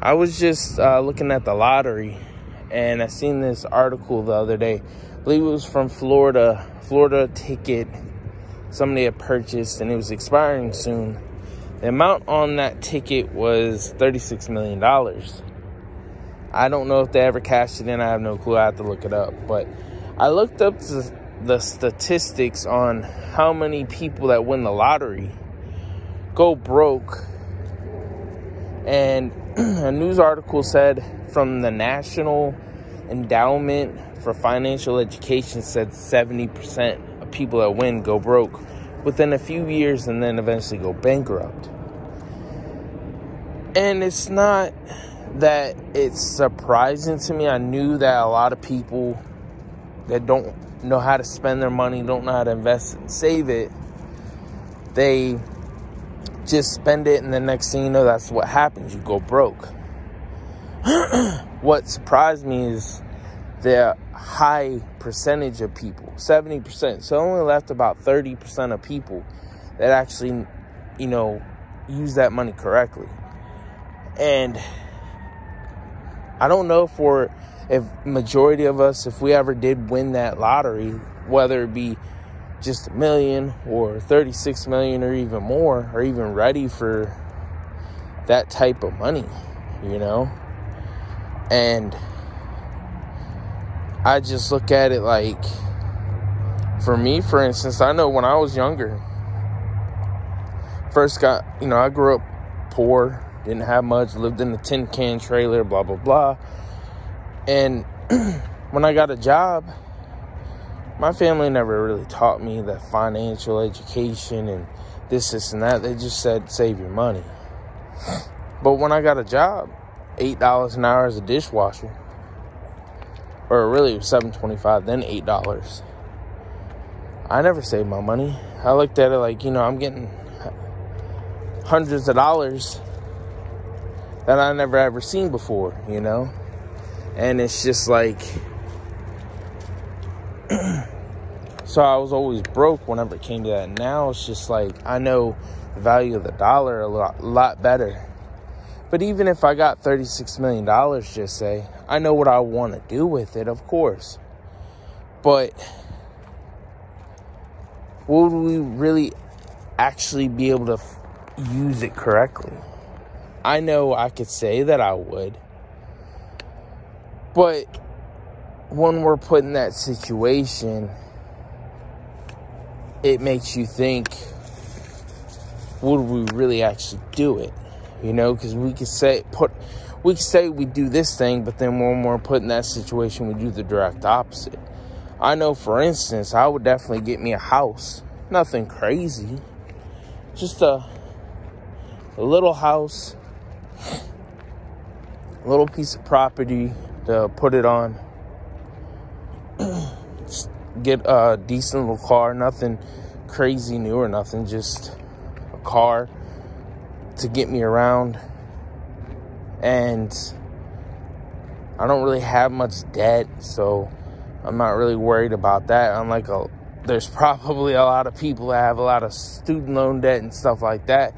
I was just looking at the lottery, and I seen this article the other day. I believe it was from Florida ticket somebody had purchased, and it was expiring soon. The amount on that ticket was $36 million. I don't know if they ever cashed it in. I have no clue. I have to look it up. But I looked up the statistics on how many people that win the lottery go broke. And a news article said from the National Endowment for Financial Education said 70% of people that win go broke within a few years and then eventually go bankrupt. And it's not that it's surprising to me. I knew that a lot of people that don't know how to spend their money, don't know how to invest and save it, they just spend it, and the next thing you know, that's what happens. You go broke. What surprised me is the high percentage of people, 70%. So only left about 30% of people that actually, use that money correctly. And I don't know if majority of us, if we ever did win that lottery, whether it be just $1 million or 36 million or even more, are even ready for that type of money, And I just look at it like, for me, for instance, I know when I was younger, I grew up poor, didn't have much, lived in a tin can trailer, blah, blah, blah. And when I got a job, my family never really taught me the financial education and this, and that. They just said, save your money. But when I got a job, $8 an hour as a dishwasher, or really it was $7.25, then $8. I never saved my money. I looked at it like, I'm getting hundreds of dollars that I never ever seen before, And it's just like, so I was always broke whenever it came to that. Now it's just like, I know the value of the dollar a lot better. But even if I got $36 million, just say, I know what I want to do with it, of course. But would we really actually be able to use it correctly? I know I could say that I would. But when we're put in that situation, it makes you think, would we really actually do it? Because we could say we do this thing, but then when we're put in that situation, we do the direct opposite. I know, for instance, I would definitely get me a house. Nothing crazy. Just a little house, a little piece of property to put it on. Get a decent little car, nothing crazy new or nothing, just a car to get me around. And I don't really have much debt, so I'm not really worried about that. Unlike there's probably a lot of people that have a lot of student loan debt and stuff like that,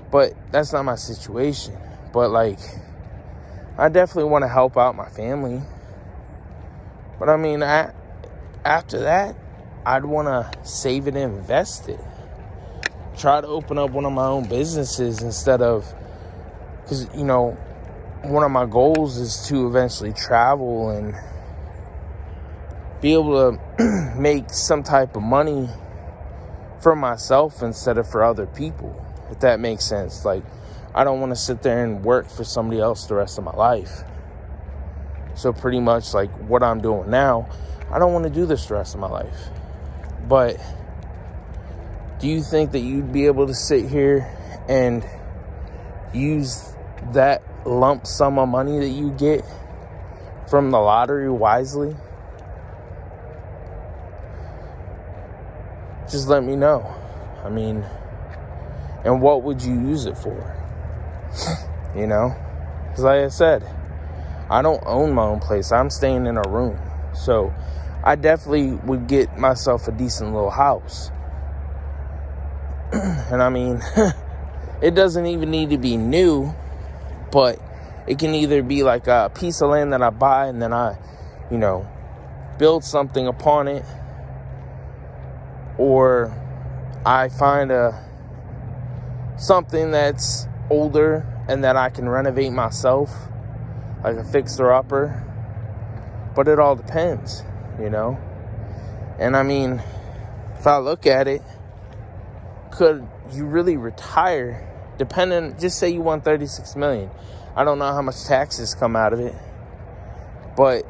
but that's not my situation. But I definitely want to help out my family. But after that, I'd want to save it and invest it. Try to open up one of my own businesses instead of, because, one of my goals is to eventually travel and be able to make some type of money for myself instead of for other people, if that makes sense. I don't want to sit there and work for somebody else the rest of my life. So pretty much what I'm doing now, I don't want to do this the rest of my life. But do you think that you'd be able to sit here and use that lump sum of money that you get from the lottery wisely? Just let me know. And what would you use it for? Because like I said, I don't own my own place. I'm staying in a room. So I definitely would get myself a decent little house. And it doesn't even need to be new, but It can either be like a piece of land that I buy and then I, build something upon it, or I find something that's older and that I can renovate myself, like a fixer-upper. But it all depends, And I mean, if I look at it, could you really retire? Just say you won $36 million. I don't know how much taxes come out of it, but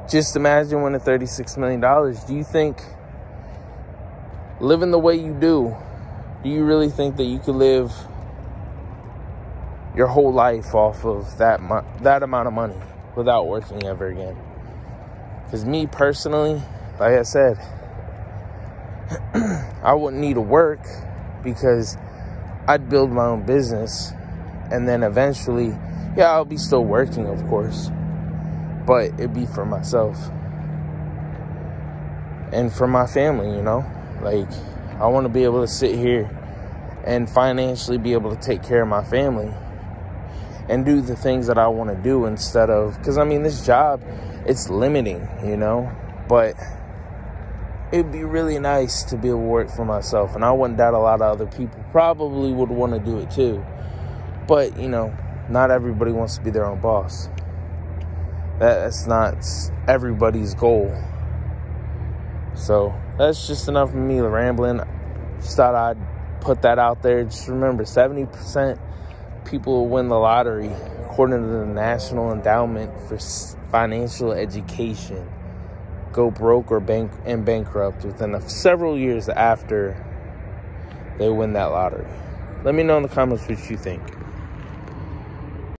just imagine winning $36 million. Do you think, living the way you do you really think that you could live your whole life off of that amount of money without working ever again? Because me personally, like I said, I wouldn't need to work because I'd build my own business, and then eventually, I'll be still working, of course, but it'd be for myself and for my family, Like, I want to be able to sit here and financially be able to take care of my family and do the things that I want to do instead of, because I mean, this job, it's limiting, but it'd be really nice to be able to work for myself. And I wouldn't doubt a lot of other people probably would want to do it too. But, not everybody wants to be their own boss. That's not everybody's goal. So that's just enough of me rambling. Just thought I'd put that out there. Just remember, 70% people will win the lottery, according to the National Endowment for Financial Education, go broke or bankrupt within several years after they win that lottery. Let me know in the comments what you think.